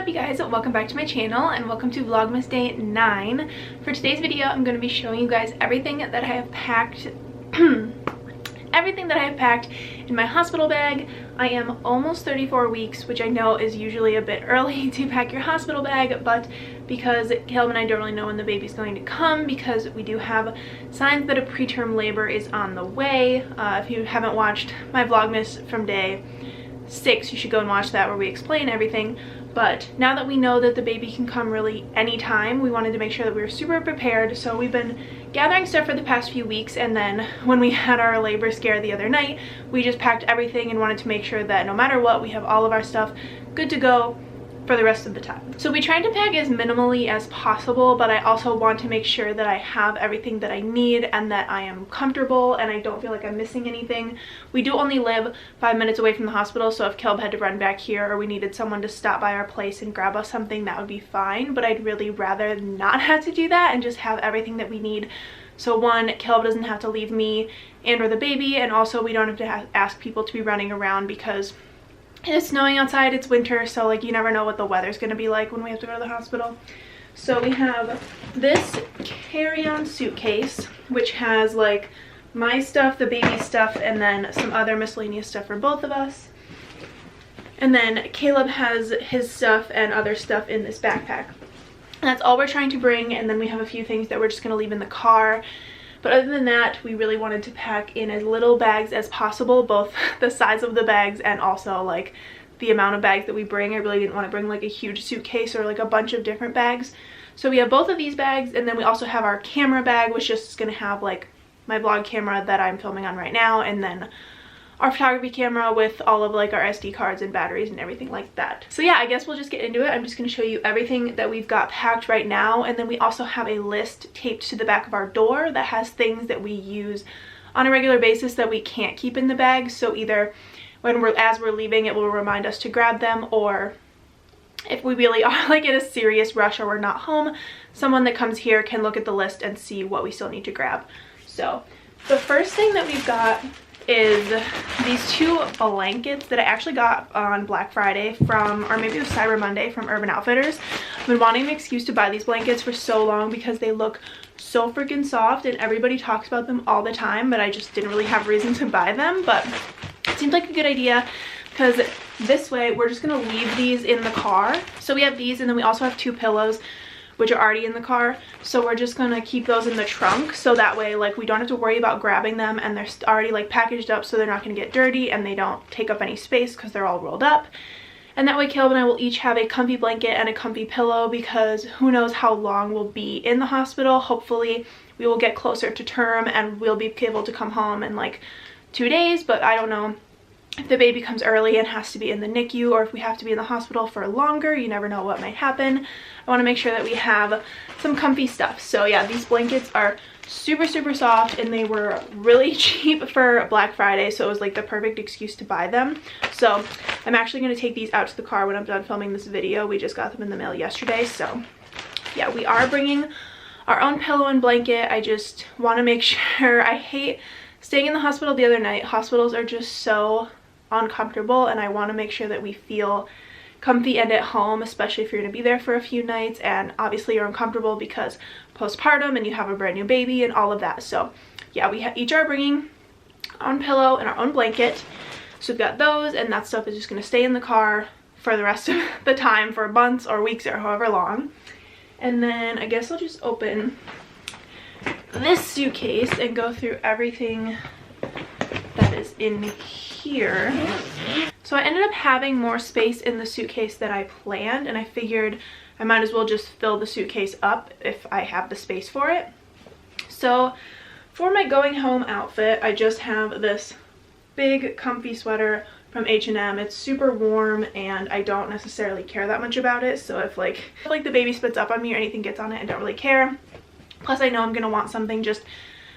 you guys? Welcome back to my channel and welcome to Vlogmas Day 9. For today's video, I'm going to be showing you guys everything that I have packed everything that I have packed in my hospital bag. I am almost 34 weeks, which I know is usually a bit early to pack your hospital bag, but because Kayla and I don't really know when the baby's going to come, because we do have signs that a preterm labor is on the way. If you haven't watched my Vlogmas from day 6, you should go and watch that where we explain everything. But now that we know that the baby can come really anytime, we wanted to make sure that we were super prepared. So we've been gathering stuff for the past few weeks, and then when we had our labor scare the other night, we just packed everything and wanted to make sure that no matter what, we have all of our stuff good to go for the rest of the time. So we tried to pack as minimally as possible, but I also want to make sure that I have everything that I need and that I am comfortable and I don't feel like I'm missing anything. We do only live 5 minutes away from the hospital, so if Caleb had to run back here or we needed someone to stop by our place and grab us something, that would be fine, but I'd really rather not have to do that and just have everything that we need. So one, Caleb doesn't have to leave me and or the baby, and also we don't have to ask people to be running around because it's snowing outside, it's winter, so like you never know what the weather's gonna be like when we have to go to the hospital. So we have this carry-on suitcase, which has like my stuff, the baby stuff, and then some other miscellaneous stuff for both of us. And then Caleb has his stuff and other stuff in this backpack. And that's all we're trying to bring, and then we have a few things that we're just gonna leave in the car. But other than that, we really wanted to pack in as little bags as possible, both the size of the bags and also like the amount of bags that we bring. I really didn't want to bring like a huge suitcase or like a bunch of different bags. So we have both of these bags, and then we also have our camera bag, which just is going to have like my vlog camera that I'm filming on right now, and then our photography camera with all of like our SD cards and batteries and everything like that. So yeah, I guess we'll just get into it. I'm just going to show you everything that we've got packed right now, and then we also have a list taped to the back of our door that has things that we use on a regular basis that we can't keep in the bag. So either as we're leaving, it will remind us to grab them, or if we really are like in a serious rush or we're not home, someone that comes here can look at the list and see what we still need to grab. So the first thing that we've got is these two blankets that I actually got on Black Friday from, or maybe it was Cyber Monday, from Urban Outfitters. I've been wanting an excuse to buy these blankets for so long because they look so freaking soft and everybody talks about them all the time, but I just didn't really have reason to buy them. But it seemed like a good idea because this way we're just gonna leave these in the car. So we have these, and then we also have two pillows which are already in the car, so we're just gonna keep those in the trunk, so that way like we don't have to worry about grabbing them, and they're already like packaged up so they're not gonna get dirty and they don't take up any space because they're all rolled up. And that way Caleb and I will each have a comfy blanket and a comfy pillow, because who knows how long we'll be in the hospital. Hopefully we will get closer to term and we'll be able to come home in like 2 days, but I don't know if the baby comes early and has to be in the NICU, or if we have to be in the hospital for longer. You never know what might happen. I want to make sure that we have some comfy stuff. So yeah, these blankets are super soft, and they were really cheap for Black Friday, so it was like the perfect excuse to buy them. So I'm actually going to take these out to the car when I'm done filming this video. We just got them in the mail yesterday. So yeah, we are bringing our own pillow and blanket. I just want to make sure. I hate staying in the hospital the other night. Hospitals are just so uncomfortable, and I want to make sure that we feel comfy and at home, especially if you're going to be there for a few nights, and obviously you're uncomfortable because postpartum and you have a brand new baby and all of that. So yeah, we each are bringing our own pillow and our own blanket. So we've got those, and that stuff is just going to stay in the car for the rest of the time, for months or weeks or however long. And then I guess I'll just open this suitcase and go through everything that is in here. So I ended up having more space in the suitcase than I planned, and I figured I might as well just fill the suitcase up if I have the space for it. So for my going home outfit, I just have this big comfy sweater from H&M. It's super warm and I don't necessarily care that much about it, so if like the baby spits up on me or anything gets on it, I don't really care. Plus I know I'm gonna want something just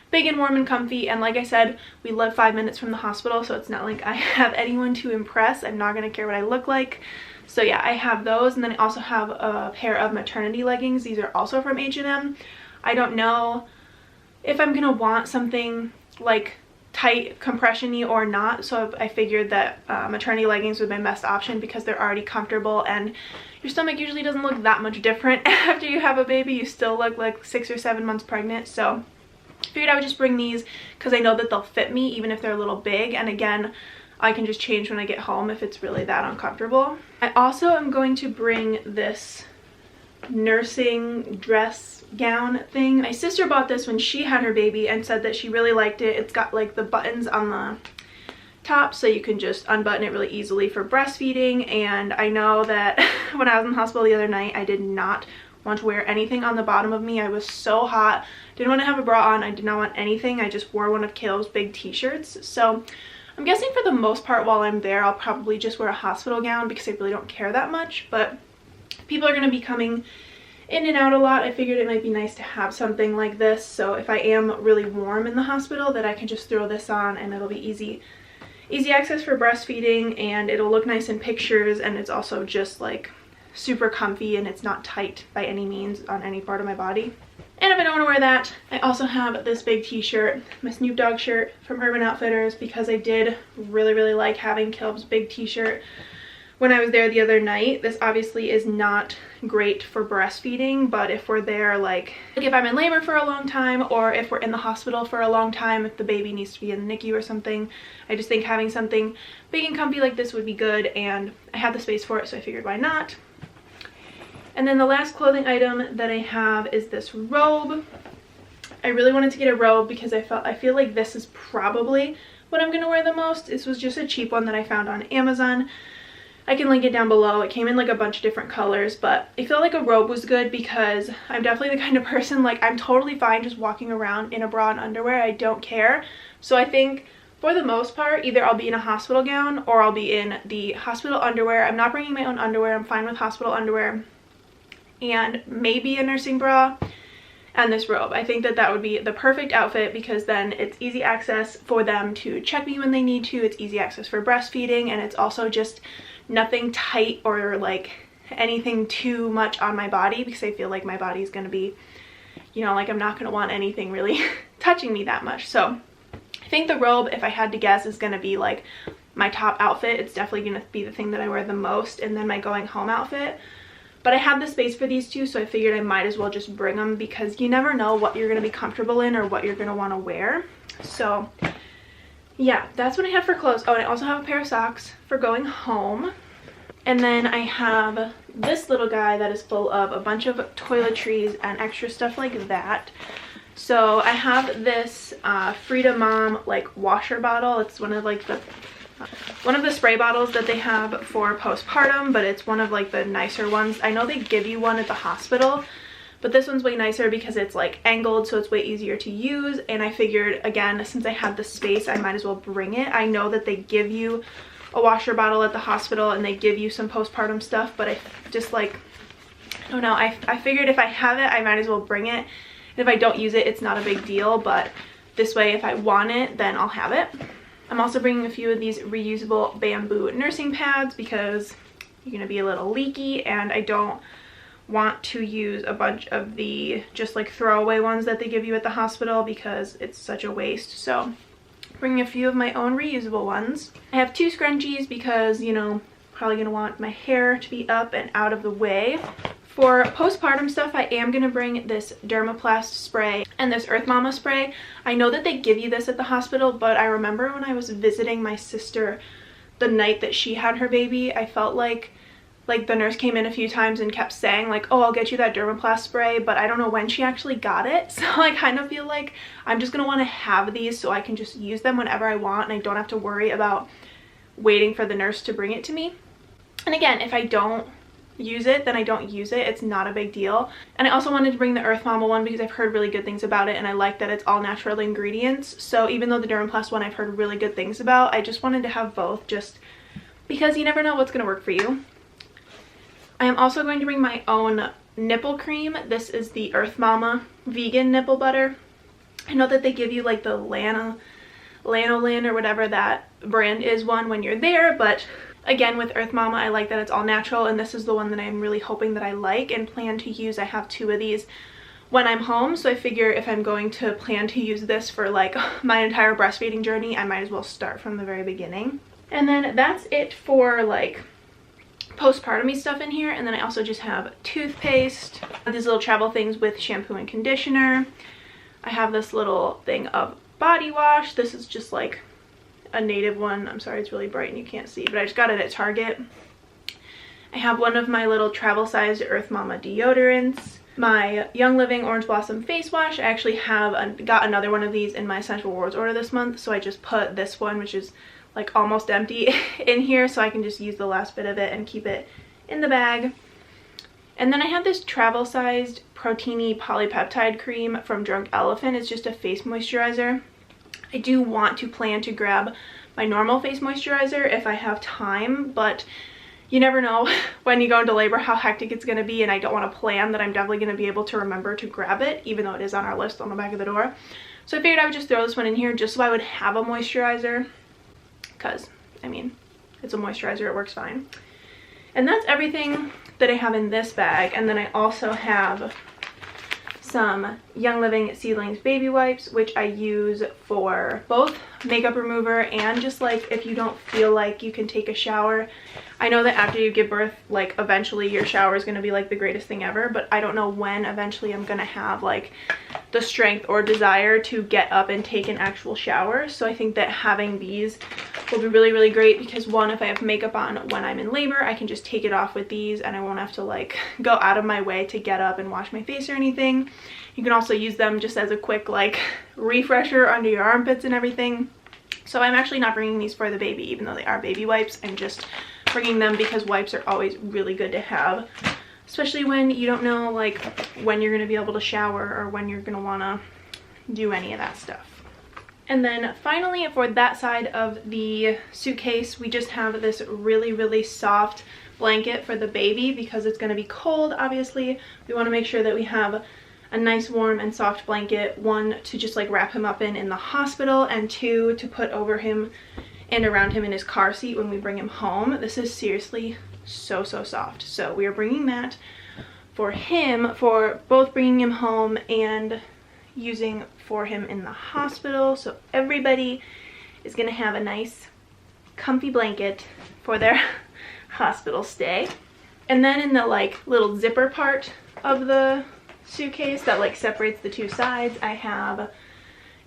big and warm and comfy, and like I said, we live 5 minutes from the hospital, so it's not like I have anyone to impress. I'm not gonna care what I look like. So yeah, I have those, and then I also have a pair of maternity leggings. These are also from H&M. I don't know if I'm gonna want something like tight compression-y or not, so I figured that maternity leggings would be my best option because they're already comfortable, and your stomach usually doesn't look that much different after you have a baby. You still look like 6 or 7 months pregnant, so I figured I would just bring these because I know that they'll fit me even if they're a little big, and again, I can just change when I get home if it's really that uncomfortable. I also am going to bring this nursing dress gown thing. My sister bought this when she had her baby and said that she really liked it. It's got like the buttons on the top so you can just unbutton it really easily for breastfeeding, and I know that when I was in the hospital the other night, I did not want to wear anything on the bottom of me. I was so hot, didn't want to have a bra on, I did not want anything. I just wore one of Kayla's big t-shirts, so I'm guessing for the most part while I'm there I'll probably just wear a hospital gown because I really don't care that much, but people are going to be coming in and out a lot. I figured it might be nice to have something like this, so if I am really warm in the hospital that I can just throw this on and it'll be easy access for breastfeeding, and it'll look nice in pictures, and it's also just like super comfy and it's not tight by any means on any part of my body. And if I don't want to wear that, I also have this big t-shirt, my Snoop Dogg shirt from Urban Outfitters, because I did really like having Caleb's big t-shirt when I was there the other night. This obviously is not great for breastfeeding, but if we're there, like if I'm in labor for a long time, or if we're in the hospital for a long time, if the baby needs to be in the NICU or something, I just think having something big and comfy like this would be good, and I had the space for it, so I figured why not. And then the last clothing item that I have is this robe. I really wanted to get a robe because I feel like this is probably what I'm going to wear the most. This was just a cheap one that I found on Amazon. I can link it down below. It came in like a bunch of different colors, but I feel like a robe was good because I'm definitely the kind of person, like, I'm totally fine just walking around in a bra and underwear. I don't care. So I think for the most part, either I'll be in a hospital gown or I'll be in the hospital underwear. I'm not bringing my own underwear. I'm fine with hospital underwear and maybe a nursing bra and this robe. I think that that would be the perfect outfit because then it's easy access for them to check me when they need to. It's easy access for breastfeeding, and it's also just nothing tight or like anything too much on my body, because I feel like my body is going to be, you know, like I'm not going to want anything really touching me that much. So I think the robe, if I had to guess, is going to be like my top outfit. It's definitely going to be the thing that I wear the most, and then my going home outfit. But I have the space for these two, so I figured I might as well just bring them because you never know what you're going to be comfortable in or what you're going to want to wear. So yeah, that's what I have for clothes. Oh, and I also have a pair of socks for going home. And then I have this little guy that is full of a bunch of toiletries and extra stuff like that. So I have this Frida Mom like washer bottle. It's one of the spray bottles that they have for postpartum, but it's one of like the nicer ones. I know they give you one at the hospital, but this one's way nicer because it's like angled, so it's way easier to use. And I figured, again, since I had the space, I might as well bring it. I know that they give you a washer bottle at the hospital and they give you some postpartum stuff, but I just like, I don't know, I figured if I have it, I might as well bring it. If I don't use it, it's not a big deal, but this way if I want it, then I'll have it. I'm also bringing a few of these reusable bamboo nursing pads because you're going to be a little leaky, and I don't want to use a bunch of the just like throwaway ones that they give you at the hospital because it's such a waste. So bringing a few of my own reusable ones. I have 2 scrunchies because, you know, probably going to want my hair to be up and out of the way. For postpartum stuff, I am going to bring this Dermaplast spray and this Earth Mama spray. I know that they give you this at the hospital, but I remember when I was visiting my sister the night that she had her baby, I felt like the nurse came in a few times and kept saying like, oh, I'll get you that Dermaplast spray, but I don't know when she actually got it. So I kind of feel like I'm just going to want to have these so I can just use them whenever I want, and I don't have to worry about waiting for the nurse to bring it to me. And again, if I don't use it, then I don't use it. It's not a big deal. And I also wanted to bring the Earth Mama one because I've heard really good things about it, and I like that it's all natural ingredients. So even though the Dermaplast one I've heard really good things about, I just wanted to have both just because you never know what's going to work for you. I am also going to bring my own nipple cream. This is the Earth Mama vegan nipple butter. I know that they give you like the Lanolin or whatever that brand is one when you're there, but again, with Earth Mama, I like that it's all natural, and this is the one that I'm really hoping that I like and plan to use. I have 2 of these. when I'm home. So I figure if I'm going to plan to use this for like my entire breastfeeding journey, I might as well start from the very beginning. And then that's it for like postpartum-y stuff in here. And then I also just have toothpaste, these little travel things with shampoo and conditioner. I have this little thing of body wash. This is just like a native one. I'm sorry, it's really bright and you can't see, but I just got it at Target. I have one of my little travel sized Earth Mama deodorants. My Young Living Orange Blossom face wash. I actually have got another one of these in my Essential Rewards order this month, so I just put this one, which is like almost empty, in here so I can just use the last bit of it and keep it in the bag. And then I have this travel sized Protein-y polypeptide cream from Drunk Elephant. It's just a face moisturizer. I do want to plan to grab my normal face moisturizer if I have time, but you never know when you go into labor how hectic it's going to be, and I don't want to plan that I'm definitely going to be able to remember to grab it, even though it is on our list on the back of the door. So I figured I would just throw this one in here just so I would have a moisturizer, because, I mean, it's a moisturizer, it works fine. And that's everything that I have in this bag. And then I also have some Young Living Seedlings baby wipes, which I use for both makeup remover and just like if you don't feel like you can take a shower. I know that after you give birth, like eventually your shower is going to be like the greatest thing ever, but I don't know when eventually I'm going to have like the strength or desire to get up and take an actual shower. So I think that having these will be really, really great because one, if I have makeup on when I'm in labor, I can just take it off with these and I won't have to like go out of my way to get up and wash my face or anything. You can also use them just as a quick like refresher under your armpits and everything. So I'm actually not bringing these for the baby, even though they are baby wipes. I'm just bringing them because wipes are always really good to have, especially when you don't know like when you're going to be able to shower or when you're going to want to do any of that stuff. And then finally, for that side of the suitcase, we just have this really, really soft blanket for the baby because it's going to be cold. Obviously, we want to make sure that we have a nice warm and soft blanket, one to just like wrap him up in the hospital, and two to put over him and around him in his car seat when we bring him home. This is seriously so soft. So we are bringing that for him, for both bringing him home and using for him in the hospital. So everybody is gonna have a nice comfy blanket for their hospital stay. And then in the like little zipper part of the suitcase that like separates the two sides, I have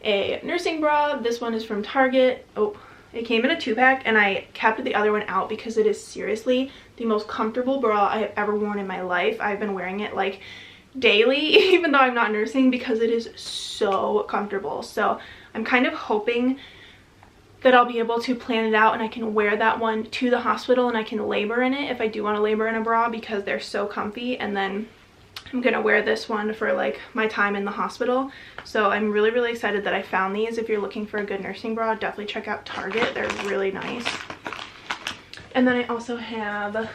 a nursing bra. This one is from Target. Oh, it came in a 2-pack and I kept the other one out because it is seriously the most comfortable bra I have ever worn in my life. I've been wearing it like daily even though I'm not nursing because it is so comfortable. So I'm kind of hoping that I'll be able to plan it out and I can wear that one to the hospital and I can labor in it if I do want to labor in a bra because they're so comfy. And then I'm gonna wear this one for like my time in the hospital. So I'm really, really excited that I found these. If you're looking for a good nursing bra, definitely check out Target. They're really nice. And then I also have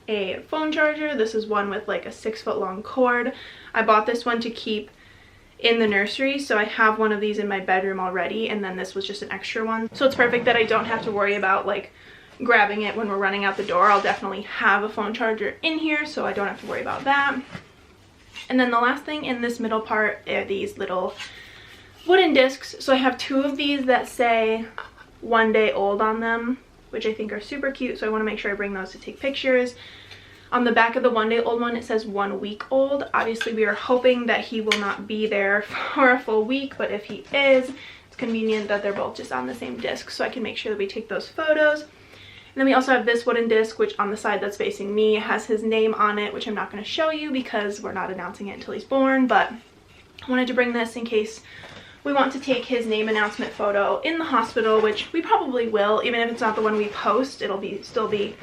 a phone charger. This is one with like a 6-foot long cord. I bought this one to keep in the nursery, so I have one of these in my bedroom already, and then this was just an extra one. So it's perfect that I don't have to worry about like grabbing it when we're running out the door. I'll definitely have a phone charger in here, so I don't have to worry about that. And then the last thing in this middle part are these little wooden discs. So I have 2 of these that say 1 day old on them, which I think are super cute, so I want to make sure I bring those to take pictures. On the back of the 1 day old one, it says 1 week old. Obviously, we are hoping that he will not be there for a full week, but if he is, it's convenient that they're both just on the same disc, so I can make sure that we take those photos. And then we also have this wooden disc, which on the side that's facing me has his name on it, which I'm not going to show you because we're not announcing it until he's born, but I wanted to bring this in case we want to take his name announcement photo in the hospital, which we probably will. Even if it's not the one we post, it'll still be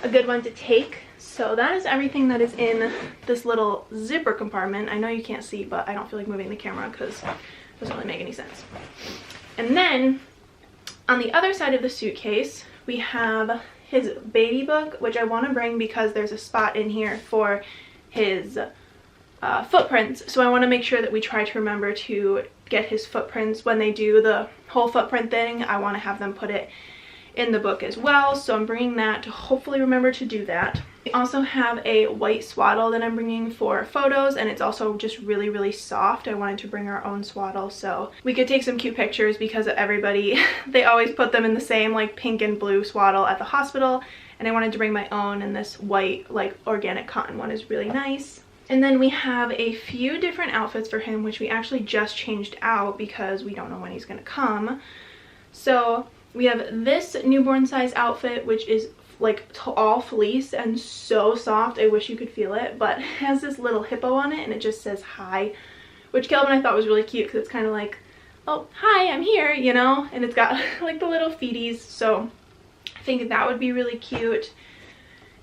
a good one to take. So that is everything that is in this little zipper compartment. I know you can't see, but I don't feel like moving the camera because it doesn't really make any sense. And then on the other side of the suitcase, we have his baby book, which I want to bring because there's a spot in here for his footprints. So I want to make sure that we try to remember to get his footprints when they do the whole footprint thing. I want to have them put it in the book as well, so I'm bringing that to hopefully remember to do that. We also have a white swaddle that I'm bringing for photos, and it's also just really, really soft. I wanted to bring our own swaddle so we could take some cute pictures, because everybody, they always put them in the same like pink and blue swaddle at the hospital, and I wanted to bring my own, and this white like organic cotton one is really nice. And then we have a few different outfits for him, which we actually just changed out because we don't know when he's gonna come. So we have this newborn size outfit, which is like all fleece and so soft. I wish you could feel it, but it has this little hippo on it and it just says hi, which Caleb and I thought was really cute because it's kind of like, oh, hi, I'm here, you know, and it's got like the little feeties. So I think that would be really cute.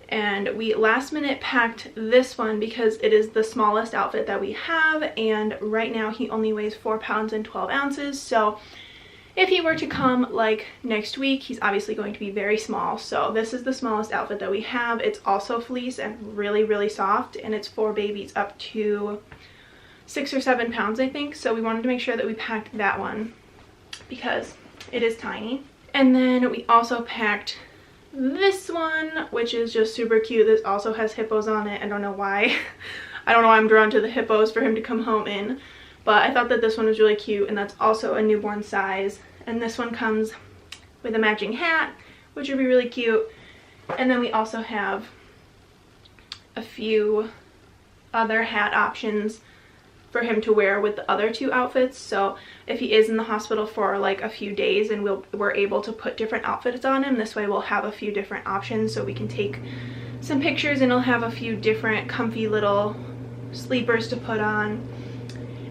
And we last minute packed this one because it is the smallest outfit that we have, and right now he only weighs 4 pounds and 12 ounces. So if he were to come like next week, he's obviously going to be very small. So this is the smallest outfit that we have. It's also fleece and really, really soft, and it's for babies up to 6 or 7 pounds, I think. So we wanted to make sure that we packed that one because it is tiny. And then we also packed this one, which is just super cute. This also has hippos on it. I don't know why. I don't know why I'm drawn to the hippos for him to come home in, but I thought that this one was really cute, and that's also a newborn size. And this one comes with a matching hat, which would be really cute. And then we also have a few other hat options for him to wear with the other two outfits. So if he is in the hospital for like a few days and we're able to put different outfits on him, this way we'll have a few different options so we can take some pictures, and he'll have a few different comfy little sleepers to put on.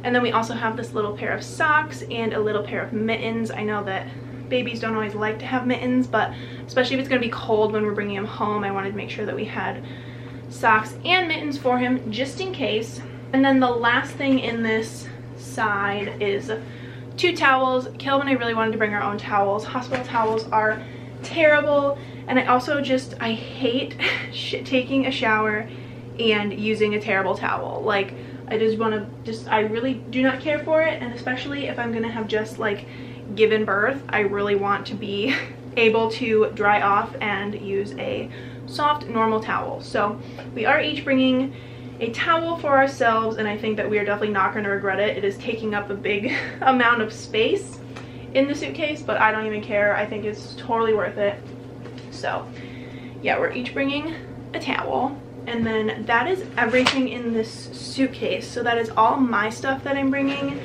And then we also have this little pair of socks and a little pair of mittens. I know that babies don't always like to have mittens, but especially if it's going to be cold when we're bringing him home, I wanted to make sure that we had socks and mittens for him just in case. And then the last thing in this side is 2 towels. Caleb and I really wanted to bring our own towels. Hospital towels are terrible, and I hate taking a shower and using a terrible towel. Like, I really do not care for it, and especially if I'm gonna have just like given birth, I really want to be able to dry off and use a soft normal towel. So we are each bringing a towel for ourselves, and I think that we are definitely not going to regret it. It is taking up a big amount of space in the suitcase, but I don't even care. I think it's totally worth it. So yeah, we're each bringing a towel, and then that is everything in this suitcase. So that is all my stuff that I'm bringing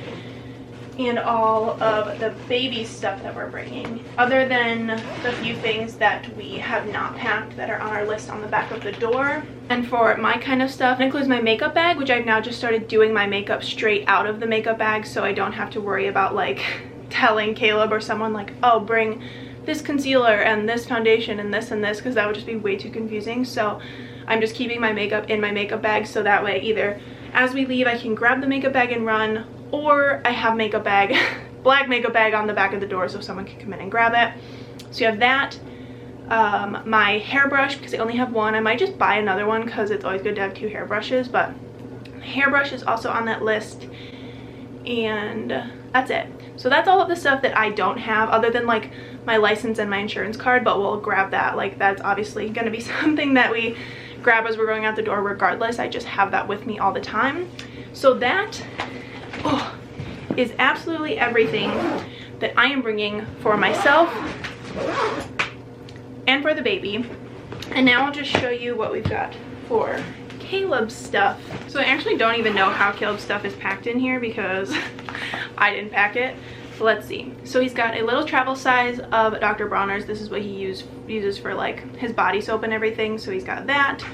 and all of the baby stuff that we're bringing, other than the few things that we have not packed that are on our list on the back of the door. And for my kind of stuff, it includes my makeup bag, which I've now just started doing my makeup straight out of the makeup bag, so I don't have to worry about like telling Caleb or someone like, oh, bring this concealer and this foundation and this, because that would just be way too confusing. So I'm just keeping my makeup in my makeup bag, so that way either as we leave I can grab the makeup bag and run, or I have makeup bag, black makeup bag on the back of the door so someone can come in and grab it. So you have that. My hairbrush, because I only have one. I might just buy another one because it's always good to have 2 hairbrushes, but my hairbrush is also on that list. And that's it. So that's all of the stuff that I don't have, other than like my license and my insurance card, but we'll grab that. Like, that's obviously going to be something that we grab as we're going out the door regardless. I just have that with me all the time. So that is absolutely everything that I am bringing for myself and for the baby. And now I'll just show you what we've got for Caleb's stuff. So I actually don't even know how Caleb's stuff is packed in here because I didn't pack it. But let's see. So he's got a little travel size of Dr. Bronner's. This is what he uses for like his body soap and everything. So he's got that,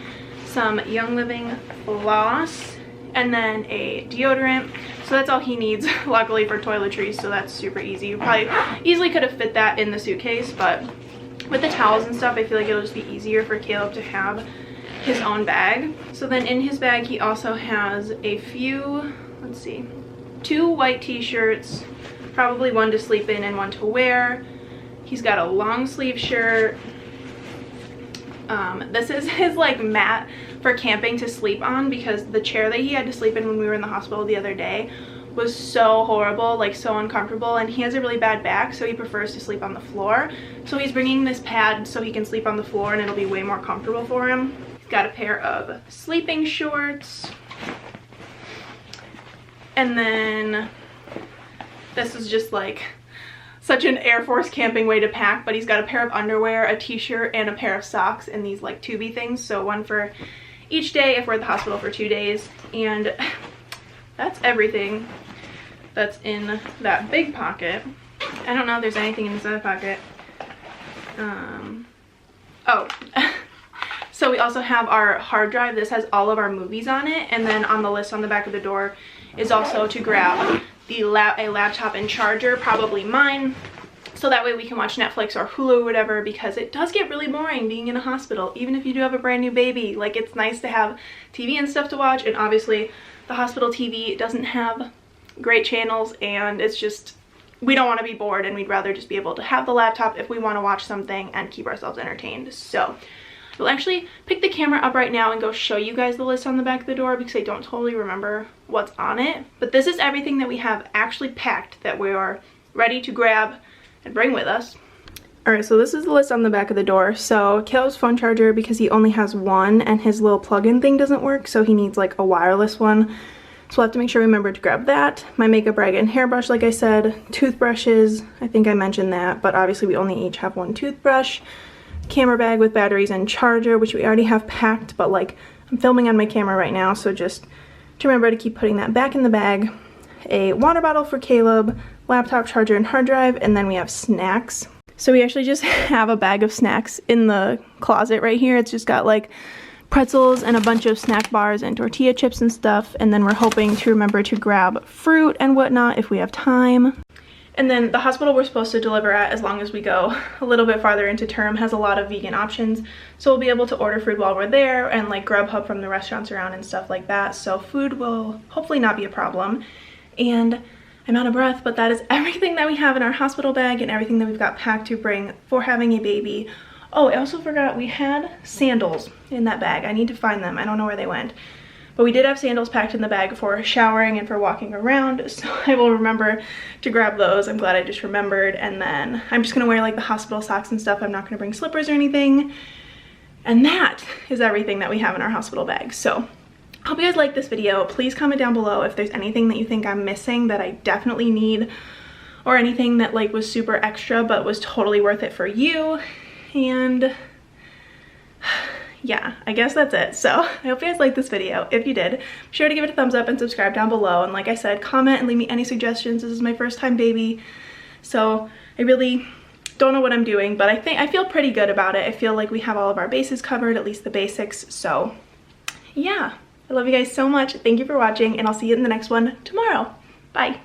some Young Living floss, and then a deodorant. So that's all he needs, luckily, for toiletries, so that's super easy. You probably easily could have fit that in the suitcase, but with the towels and stuff, I feel like it'll just be easier for Caleb to have his own bag. So then in his bag, he also has a few, let's see, 2 white t-shirts, probably one to sleep in and one to wear. He's got a long sleeve shirt. This is his like mat for camping to sleep on, because the chair that he had to sleep in when we were in the hospital the other day was so horrible, like so uncomfortable, and he has a really bad back, so he prefers to sleep on the floor. So he's bringing this pad so he can sleep on the floor and it'll be way more comfortable for him. He's got a pair of sleeping shorts. And then this is just like such an Air Force camping way to pack, but he's got a pair of underwear, a t-shirt, and a pair of socks in these like tubey things. So one for each day if we're at the hospital for 2 days. And that's everything that's in that big pocket. I don't know if there's anything in this other pocket. Oh, so we also have our hard drive. This has all of our movies on it, and then on the list on the back of the door is also to grab a laptop and charger, probably mine, so that way we can watch Netflix or Hulu or whatever, because it does get really boring being in a hospital, even if you do have a brand new baby. Like, it's nice to have TV and stuff to watch, and obviously the hospital TV doesn't have great channels, and it's just, we don't want to be bored, and we'd rather just be able to have the laptop if we want to watch something and keep ourselves entertained. So we'll actually pick the camera up right now and go show you guys the list on the back of the door, because I don't totally remember what's on it. But this is everything that we have actually packed that we are ready to grab and bring with us. Alright, so this is the list on the back of the door. So Kayla's phone charger, because he only has one and his little plug-in thing doesn't work, so he needs like a wireless one. So we'll have to make sure we remember to grab that. My makeup rag and hairbrush, like I said. Toothbrushes, I think I mentioned that, but obviously we only each have one toothbrush. Camera bag with batteries and charger, which we already have packed, but like I'm filming on my camera right now, so just to remember to keep putting that back in the bag. A water bottle for Caleb, laptop, charger, and hard drive, and then we have snacks. So we actually just have a bag of snacks in the closet right here. It's just got like pretzels and a bunch of snack bars and tortilla chips and stuff, and then we're hoping to remember to grab fruit and whatnot if we have time. And then the hospital we're supposed to deliver at, as long as we go a little bit farther into term, has a lot of vegan options, so we'll be able to order food while we're there and like Grubhub from the restaurants around and stuff like that, so food will hopefully not be a problem. And I'm out of breath, but that is everything that we have in our hospital bag and everything that we've got packed to bring for having a baby. Oh, I also forgot we had sandals in that bag. I need to find them. I don't know where they went. But we did have sandals packed in the bag for showering and for walking around, so I will remember to grab those. I'm glad I just remembered. And then I'm just gonna wear like the hospital socks and stuff. I'm not gonna bring slippers or anything. And that is everything that we have in our hospital bag. So I hope you guys like this video. Please comment down below if there's anything that you think I'm missing that I definitely need, or anything that like was super extra but was totally worth it for you. And yeah, I guess that's it. So I hope you guys liked this video. If you did, be sure to give it a thumbs up and subscribe down below. And like I said, comment and leave me any suggestions. This is my first time baby, so I really don't know what I'm doing, but I feel pretty good about it. I feel like we have all of our bases covered, at least the basics. So yeah, I love you guys so much. Thank you for watching, and I'll see you in the next one tomorrow. Bye.